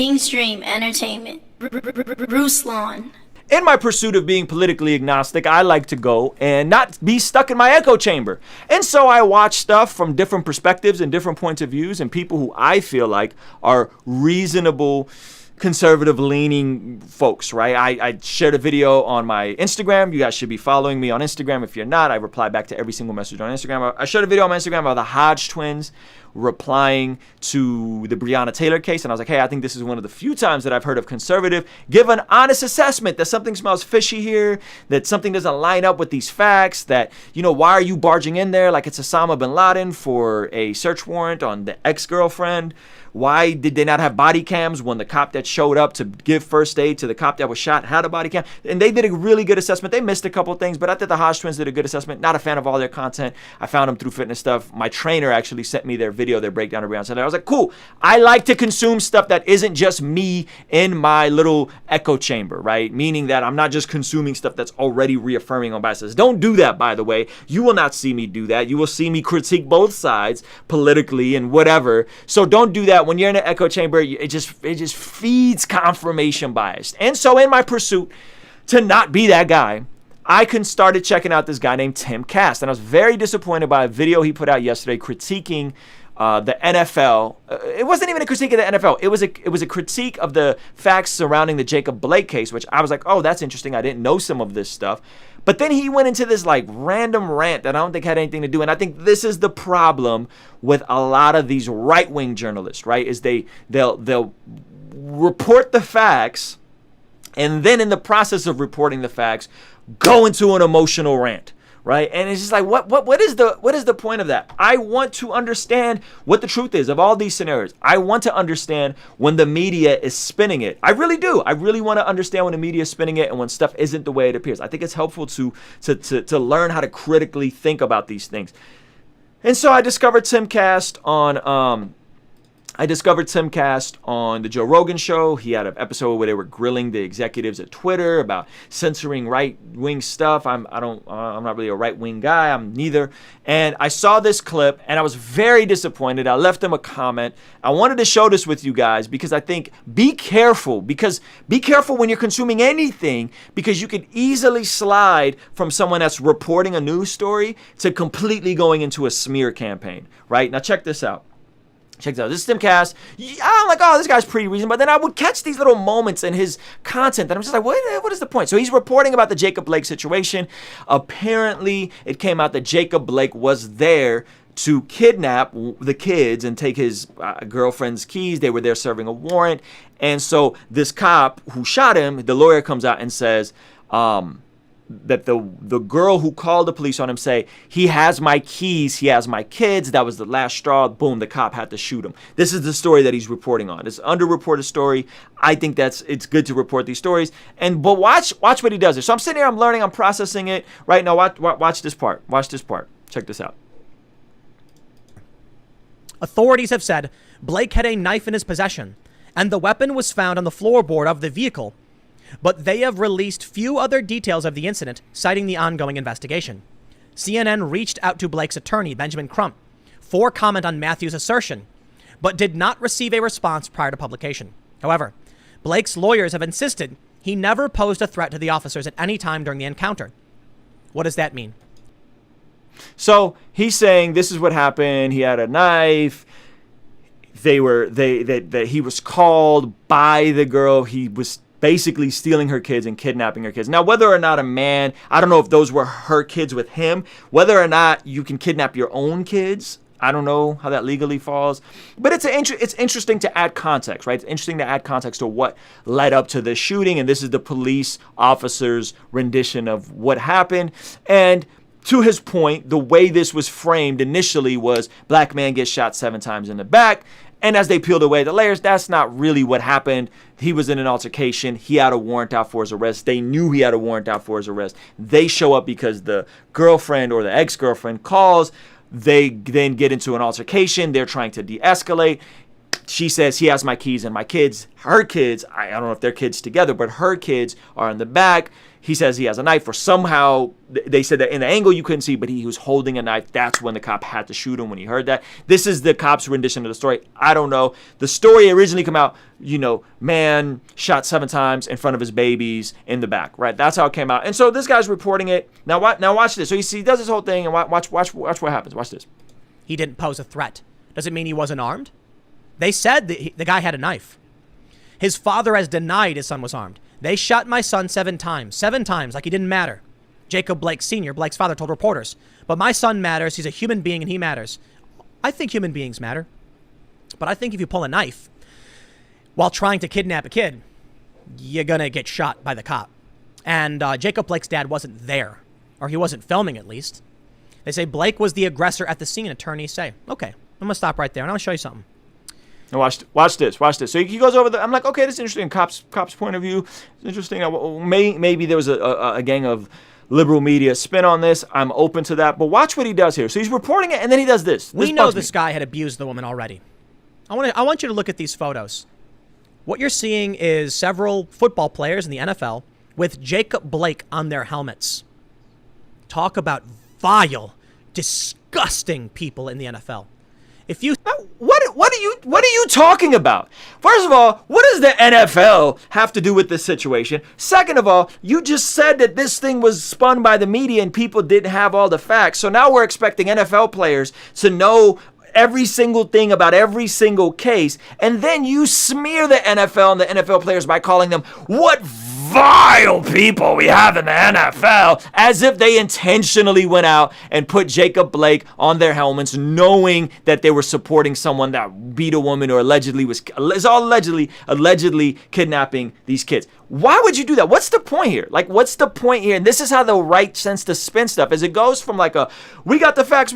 Mainstream entertainment. Ruslan. In my pursuit of being politically agnostic, I like to go and not be stuck in my echo chamber. And so I watch stuff from different perspectives and different points of views and people who I feel like are reasonable, conservative leaning folks, right? I shared a video on my Instagram. You guys should be following me on Instagram. If you're not, I reply back to every single message on Instagram. I shared a video on my Instagram about the Hodge twins replying to the Breonna Taylor case. And I was like, hey, I think this is one of the few times that I've heard of conservative give an honest assessment that something smells fishy here, that something doesn't line up with these facts, that, you know, why are you barging in there like it's Osama bin Laden for a search warrant on the ex-girlfriend? Why did they not have body cams when the cop that showed up to give first aid to the cop that was shot had a body cam? And they did a really good assessment. They missed a couple of things, but I think the Hodge twins did a good assessment. Not a fan of all their content. I found them through fitness stuff. My trainer actually sent me their video, their breakdown of Breonna Taylor. I was like, cool. I like to consume stuff that isn't just me in my little echo chamber, right? Meaning that I'm not just consuming stuff that's already reaffirming on biases. Don't do that, by the way. You will not see me do that. You will see me critique both sides politically and whatever. So don't do that. When you're in an echo chamber, it just feeds confirmation bias. And so in my pursuit to not be that guy, I started checking out this guy named Tim Cast. And I was very disappointed by a video he put out yesterday critiquing the NFL. It wasn't even a critique of the NFL. It was a critique of the facts surrounding the Jacob Blake case, which I was like, oh, that's interesting. I didn't know some of this stuff. But then he went into this like random rant that I don't think had anything to do. And I think this is the problem with a lot of these right-wing journalists, right? Is they'll report the facts and then in the process of reporting the facts, go into an emotional rant. Right. And it's just like, what is the point of that? I want to understand what the truth is of all these scenarios. I want to understand when the media is spinning it. I really do. I really want to understand when the media is spinning it and when stuff isn't the way it appears. I think it's helpful to learn how to critically think about these things. And so I discovered Tim Cast on the Joe Rogan show. He had an episode where they were grilling the executives at Twitter about censoring right-wing stuff. I'm not really a right-wing guy. I'm neither. And I saw this clip and I was very disappointed. I left him a comment. I wanted to show this with you guys because I think be careful when you're consuming anything, because you could easily slide from someone that's reporting a news story to completely going into a smear campaign, right? Now check this out. Check this out. This is Tim Cast. I'm like, oh, this guy's pretty reasonable. But then I would catch these little moments in his content that I'm just like, what is the point? So he's reporting about the Jacob Blake situation. Apparently, it came out that Jacob Blake was there to kidnap the kids and take his girlfriend's keys. They were there serving a warrant. And so this cop who shot him, the lawyer comes out and says, that the girl who called the police on him say, he has my keys, he has my kids, that was the last straw, boom, the cop had to shoot him. This is the story that he's reporting on. It's an underreported story. I think it's good to report these stories. But watch what he does here. So I'm sitting here, I'm learning, I'm processing it. Right now, watch this part. Watch this part. Check this out. Authorities have said Blake had a knife in his possession, and the weapon was found on the floorboard of the vehicle. But they have released few other details of the incident, citing the ongoing investigation. CNN reached out to Blake's attorney, Benjamin Crump, for comment on Matthew's assertion, but did not receive a response prior to publication. However, Blake's lawyers have insisted he never posed a threat to the officers at any time during the encounter. What does that mean? So he's saying this is what happened. He had a knife. That he was called by the girl. He was basically stealing her kids and kidnapping her kids. Now, whether or not a man, I don't know if those were her kids with him, whether or not you can kidnap your own kids, I don't know how that legally falls. But it's interesting to add context, right? It's interesting to add context to what led up to this shooting. And this is the police officer's rendition of what happened. And to his point, the way this was framed initially was black man gets shot 7 times in the back. And as they peeled away the layers, that's not really what happened. He was in an altercation. He had a warrant out for his arrest. They knew he had a warrant out for his arrest. They show up because the girlfriend or the ex-girlfriend calls. They then get into an altercation. They're trying to de-escalate. she says he has my keys and my kids, her kids, I don't know if they're kids together, but her kids are in the back. He says he has a knife, or somehow they said that in the angle you couldn't see, but he was holding a knife. That's when the cop had to shoot him when he heard that. This is the cop's rendition of the story. I don't know. The story originally came out, man shot 7 times in front of his babies in the back, right? That's how it came out. And so this guy's reporting it. Now watch this. So he does this whole thing, and watch what happens. Watch this. He didn't pose a threat. Does it mean he wasn't armed? They said that the guy had a knife. His father has denied his son was armed. They shot my son 7 times. 7 times, like he didn't matter. Jacob Blake Sr., Blake's father, told reporters. But my son matters. He's a human being and he matters. I think human beings matter. But I think if you pull a knife while trying to kidnap a kid, you're going to get shot by the cop. And Jacob Blake's dad wasn't there. Or he wasn't filming, at least. They say Blake was the aggressor at the scene, attorneys say. Okay, I'm going to stop right there and I'll show you something. Now watch this. So he goes over I'm like, okay, this is interesting. Cop's point of view. It's interesting. Maybe there was a gang of liberal media spin on this. I'm open to that. But watch what he does here. So he's reporting it, and then he does this. We know this guy had abused the woman already. I want you to look at these photos. What you're seeing is several football players in the NFL with Jacob Blake on their helmets. Talk about vile, disgusting people in the NFL. If you what are you talking about? First of all, what does the NFL have to do with this situation? Second of all, you just said that this thing was spun by the media and people didn't have all the facts. So now we're expecting NFL players to know every single thing about every single case, and then you smear the NFL and the NFL players by calling them what vile people we have in the NFL, as if they intentionally went out and put Jacob Blake on their helmets knowing that they were supporting someone that beat a woman or allegedly kidnapping these kids. Why would you do that? What's the point here? What's the point here? And this is how the right tends to spin stuff, as it goes from we got the facts,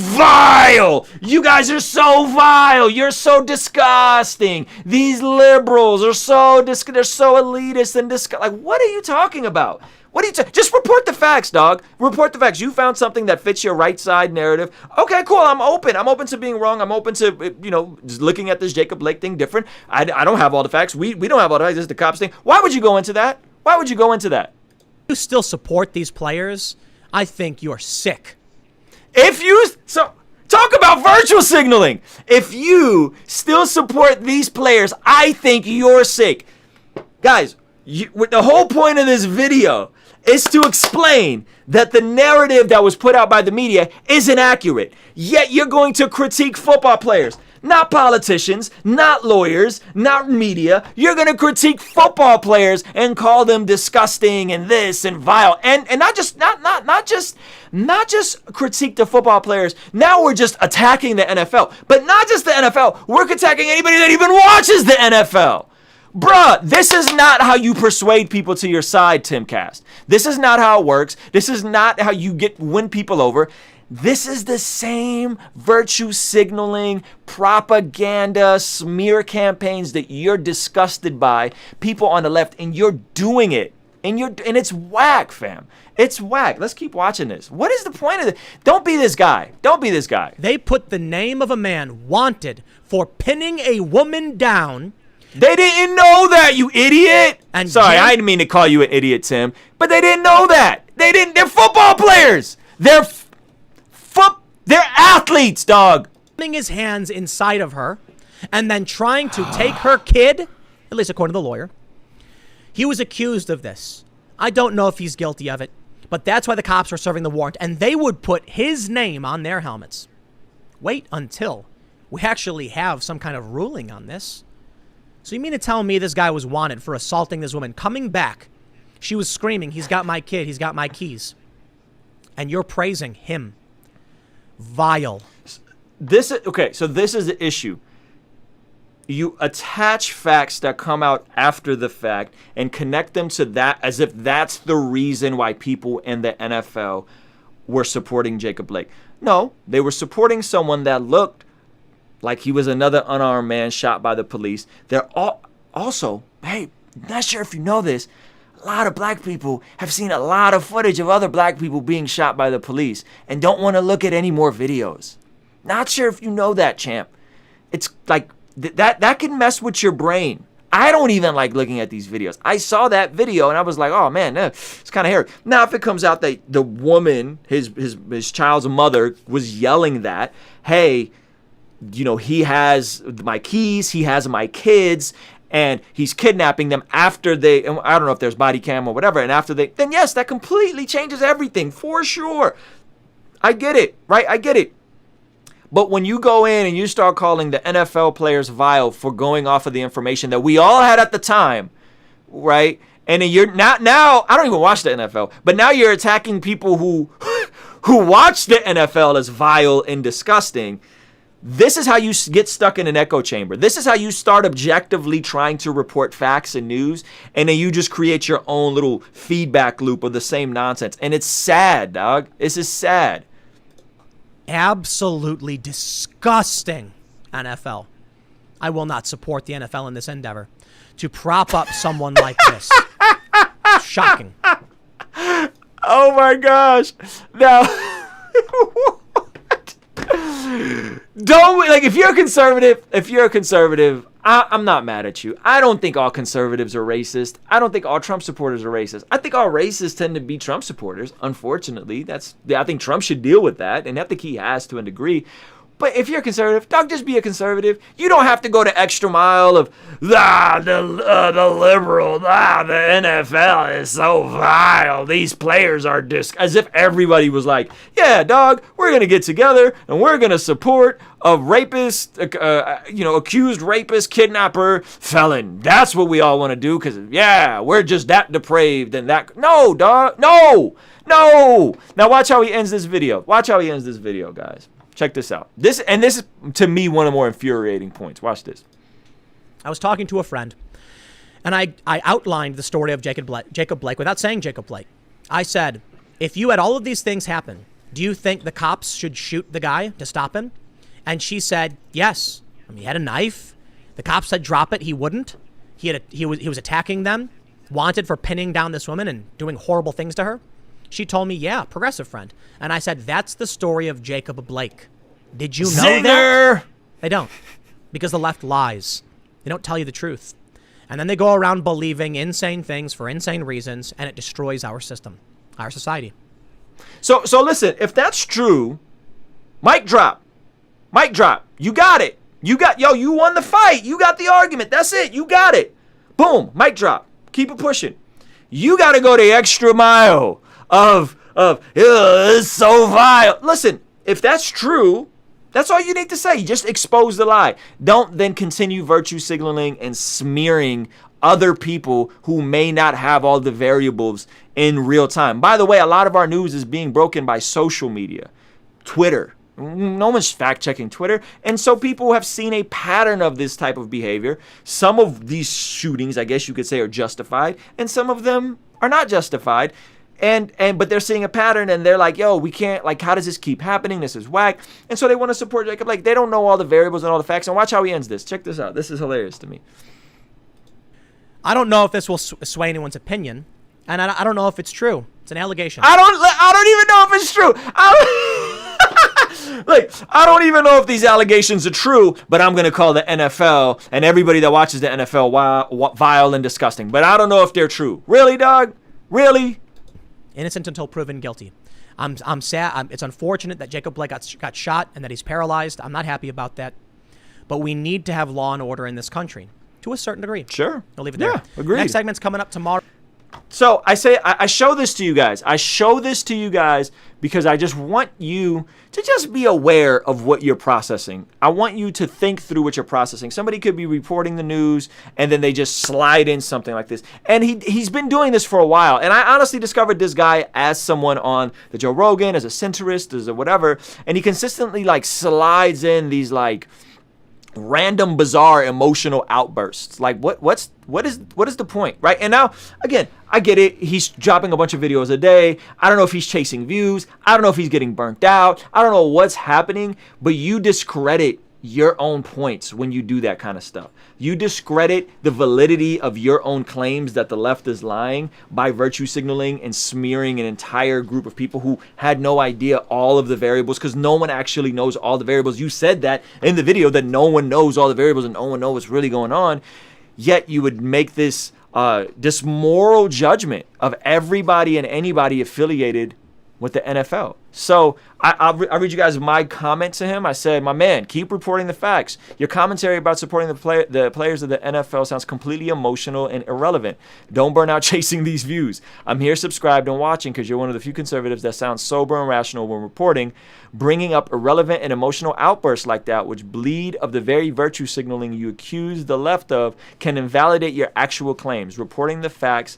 vile! You guys are so vile! You're so disgusting! These liberals are they're so elitist and disgusting. What are you talking about? Just report the facts, dog. Report the facts. You found something that fits your right side narrative. Okay, cool. I'm open. I'm open to being wrong. I'm open to, just looking at this Jacob Blake thing different. I don't have all the facts. We don't have all the facts. This is the cops thing. Why would you go into that? You still support these players? I think you're sick. Talk about virtual signaling. If you still support these players, I think you're sick. Guys, the whole point of this video is to explain that the narrative that was put out by the media isn't accurate. Yet you're going to critique football players, not politicians, not lawyers, not media. You're going to critique football players and call them disgusting and this and vile, and not just critique the football players. Now we're just attacking the NFL, but not just the NFL. We're attacking anybody that even watches the NFL. Bruh, this is not how you persuade people to your side, Timcast. This is not how it works. This is not how you win people over. This is the same virtue signaling, propaganda, smear campaigns that you're disgusted by, people on the left, and you're doing it. And it's whack, fam. It's whack. Let's keep watching this. What is the point of this? Don't be this guy. They put the name of a man wanted for pinning a woman down. They didn't know that, you idiot. Sorry, I didn't mean to call you an idiot, Tim. But they didn't know that. They're football players. They're athletes, dog. Putting his hands inside of her and then trying to take her kid, at least according to the lawyer. He was accused of this. I don't know if he's guilty of it, but that's why the cops were serving the warrant, and they would put his name on their helmets. Wait until we actually have some kind of ruling on this. So you mean to tell me this guy was wanted for assaulting this woman, coming back? She was screaming, he's got my kid, he's got my keys. And you're praising him. Vile. So this is the issue. You attach facts that come out after the fact and connect them to that as if that's the reason why people in the NFL were supporting Jacob Blake. No, they were supporting someone that looked like he was another unarmed man shot by the police. They're also, hey, not sure if you know this, a lot of black people have seen a lot of footage of other black people being shot by the police and don't want to look at any more videos. Not sure if you know that, champ. it's like that can mess with your brain. I don't even like looking at these videos. I saw that video and I was like, oh man, it's kind of hairy. Now, if it comes out that the woman, his child's mother, was yelling that, hey, you know, he has my keys, he has my kids, and he's kidnapping them after they, I don't know if there's body cam or whatever, and after they, then yes, that completely changes everything for sure. I get it, right? I get it. But when you go in and you start calling the NFL players vile for going off of the information that we all had at the time, right? And then you're now I don't even watch the NFL, but now you're attacking people who watch the NFL as vile and disgusting. This is how you get stuck in an echo chamber. This is how you start objectively trying to report facts and news, and then you just create your own little feedback loop of the same nonsense. And it's sad, dog. This is sad. Absolutely disgusting, NFL. I will not support the NFL in this endeavor to prop up someone like this. Shocking. Oh my gosh. Now, don't, like, if you're a conservative, I'm not mad at you. I don't think all conservatives are racist. I don't think all Trump supporters are racist. I think all racists tend to be Trump supporters. Unfortunately, I think Trump should deal with that, and I think he has to a degree. But if you're a conservative, don't just be a conservative. You don't have to go to extra mile of the liberal, the NFL is so vile. These players are as if everybody was like, yeah, dog, we're gonna get together and we're gonna support a rapist, accused rapist, kidnapper, felon. That's what we all want to do because we're just that depraved and that. No, dog, no. Now watch how he ends this video. Watch how he ends this video, guys. Check this out. This is, to me, one of the more infuriating points. Watch this. I was talking to a friend, and I outlined the story of Jacob Blake without saying Jacob Blake. I said, if you had all of these things happen, do you think the cops should shoot the guy to stop him? And she said, yes. I mean, he had a knife. The cops said drop it. He wouldn't. He was attacking them, wanted for pinning down this woman and doing horrible things to her. She told me, yeah, progressive friend. And I said, that's the story of Jacob Blake. Did you know that? They don't. Because the left lies. They don't tell you the truth. And then they go around believing insane things for insane reasons, and it destroys our system, our society. So listen, if that's true, mic drop. Mic drop. You got it. You won the fight. You got the argument. That's it. You got it. Boom. Mic drop. Keep it pushing. You got to go the extra mile of it's so vile. Listen, if that's true, that's all you need to say. Just expose the lie. Don't then continue virtue signaling and smearing other people who may not have all the variables in real time. By the way, a lot of our news is being broken by social media, Twitter. No one's fact checking Twitter. And so people have seen a pattern of this type of behavior. Some of these shootings, I guess you could say, are justified, and some of them are not justified. But they're seeing a pattern and they're like, yo, we can't, like, how does this keep happening? This is whack. And so they want to support Jacob. Like, they don't know all the variables and all the facts. And watch how he ends this. Check this out. This is hilarious to me. I don't know if this will sway anyone's opinion. And I don't know if it's true. It's an allegation. I don't even know if it's true. I don't even know if these allegations are true, but I'm going to call the NFL and everybody that watches the NFL vile and disgusting. But I don't know if they're true. Really, dog? Really? Innocent until proven guilty. I'm sad. It's unfortunate that Jacob Blake got shot and that he's paralyzed. I'm not happy about that. But we need to have law and order in this country to a certain degree. Sure. I'll leave it there. Yeah, agreed. Next segment's coming up tomorrow. So I show this to you guys. I show this to you guys because I just want you to just be aware of what you're processing. I want you to think through what you're processing. Somebody could be reporting the news and then they just slide in something like this. And he's been doing this for a while. And I honestly discovered this guy as someone on the Joe Rogan, as a centrist, as a whatever. And he consistently like slides in these like random, bizarre, emotional outbursts. Like what is the point, right? And now, again, I get it. He's dropping a bunch of videos a day. I don't know if he's chasing views. I don't know if he's getting burnt out. I don't know what's happening, but you discredit your own points when you do that kind of stuff. You discredit the validity of your own claims that the left is lying by virtue signaling and smearing an entire group of people who had no idea all of the variables, because no one actually knows all the variables. You said that in the video, that no one knows all the variables and no one knows what's really going on. Yet you would make this moral judgment of everybody and anybody affiliated with the NFL. So I'll read you guys my comment to him. I said, my man, keep reporting the facts. Your commentary about supporting the players of the NFL sounds completely emotional and irrelevant. Don't burn out chasing these views. I'm here subscribed and watching because you're one of the few conservatives that sound sober and rational when reporting. Bringing up irrelevant and emotional outbursts like that, which bleed of the very virtue signaling you accuse the left of, can invalidate your actual claims. Reporting the facts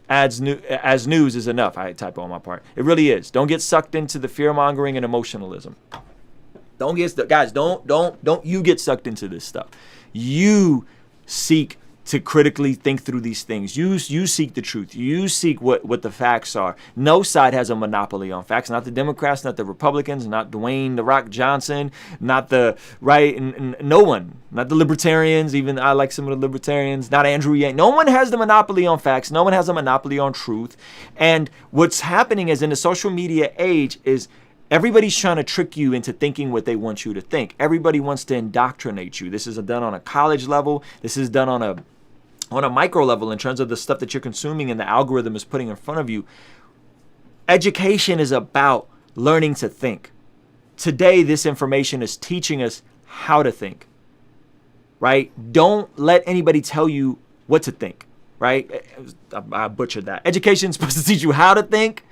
as news is enough. I typo on my part. It really is. Don't get sucked into the fear mongering and emotionalism. Don't you get sucked into this stuff. You seek to critically think through these things. You seek the truth. You seek what the facts are. No side has a monopoly on facts. Not the Democrats, not the Republicans, not Dwayne "The Rock" Johnson, not the right, and no one. Not the libertarians. Even I like some of the libertarians. Not Andrew Yang. No one has the monopoly on facts. No one has a monopoly on truth. And what's happening is, in the social media age, is everybody's trying to trick you into thinking what they want you to think. Everybody wants to indoctrinate you. This is done on a college level. This is done on a micro level in terms of the stuff that you're consuming and the algorithm is putting in front of you. Education is about learning to think. Today, this information is teaching us how to think, right? Don't let anybody tell you what to think, right? I butchered that. Education is supposed to teach you how to think,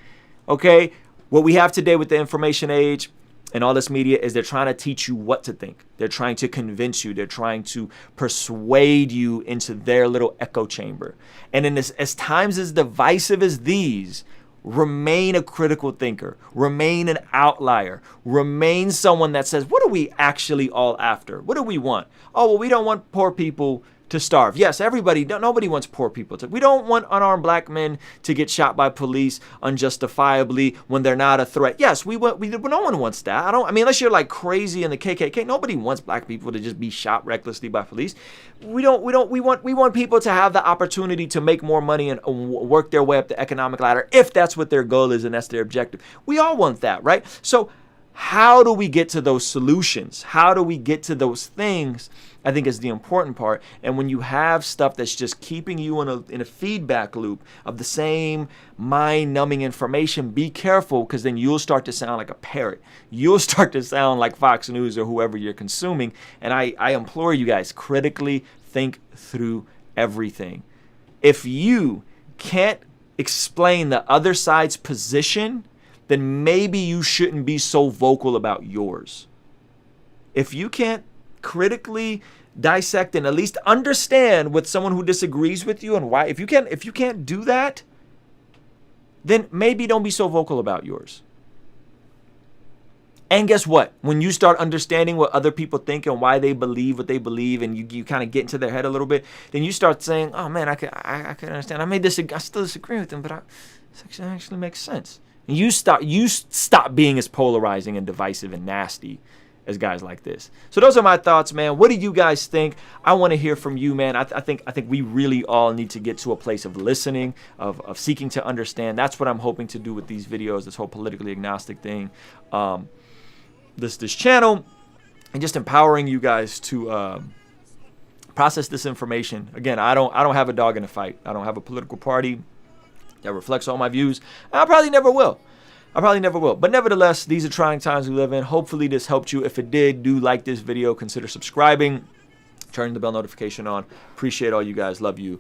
okay? What we have today with the information age and all this media is they're trying to teach you what to think. They're trying to convince you. They're trying to persuade you into their little echo chamber. And in this, as times as divisive as these, remain a critical thinker, remain an outlier, remain someone that says, what are we actually all after? What do we want? Oh, well, we don't want poor people to starve. Yes, nobody wants poor people to. We don't want unarmed black men to get shot by police unjustifiably when they're not a threat. Yes, no one wants that. Unless you're like crazy in the KKK, nobody wants black people to just be shot recklessly by police. We want people to have the opportunity to make more money and work their way up the economic ladder if that's what their goal is and that's their objective. We all want that, right? So how do we get to those solutions? How do we get to those things? I think is the important part. And when you have stuff that's just keeping you in a feedback loop of the same mind-numbing information, be careful, because then you'll start to sound like a parrot. You'll start to sound like Fox News or whoever you're consuming. And I implore you guys, critically think through everything. If you can't explain the other side's position, then maybe you shouldn't be so vocal about yours. If you can't critically dissect and at least understand with someone who disagrees with you and why, if you can't do that, then maybe don't be so vocal about yours. And guess what? When you start understanding what other people think and why they believe what they believe, and you kind of get into their head a little bit, then you start saying, oh man, I could understand. I still disagree with them, but this actually makes sense. And you stop being as polarizing and divisive and nasty as guys like this. So those are my thoughts, man. What do you guys think? I want to hear from you, man. I think we really all need to get to a place of listening, of seeking to understand. That's what I'm hoping to do with these videos, this whole politically agnostic thing, this channel, and just empowering you guys to process this information. Again, I don't have a dog in the fight. I don't have a political party that reflects all my views. I probably never will. But nevertheless, these are trying times we live in. Hopefully this helped you. If it did, do like this video. Consider subscribing. Turn the bell notification on. Appreciate all you guys. Love you.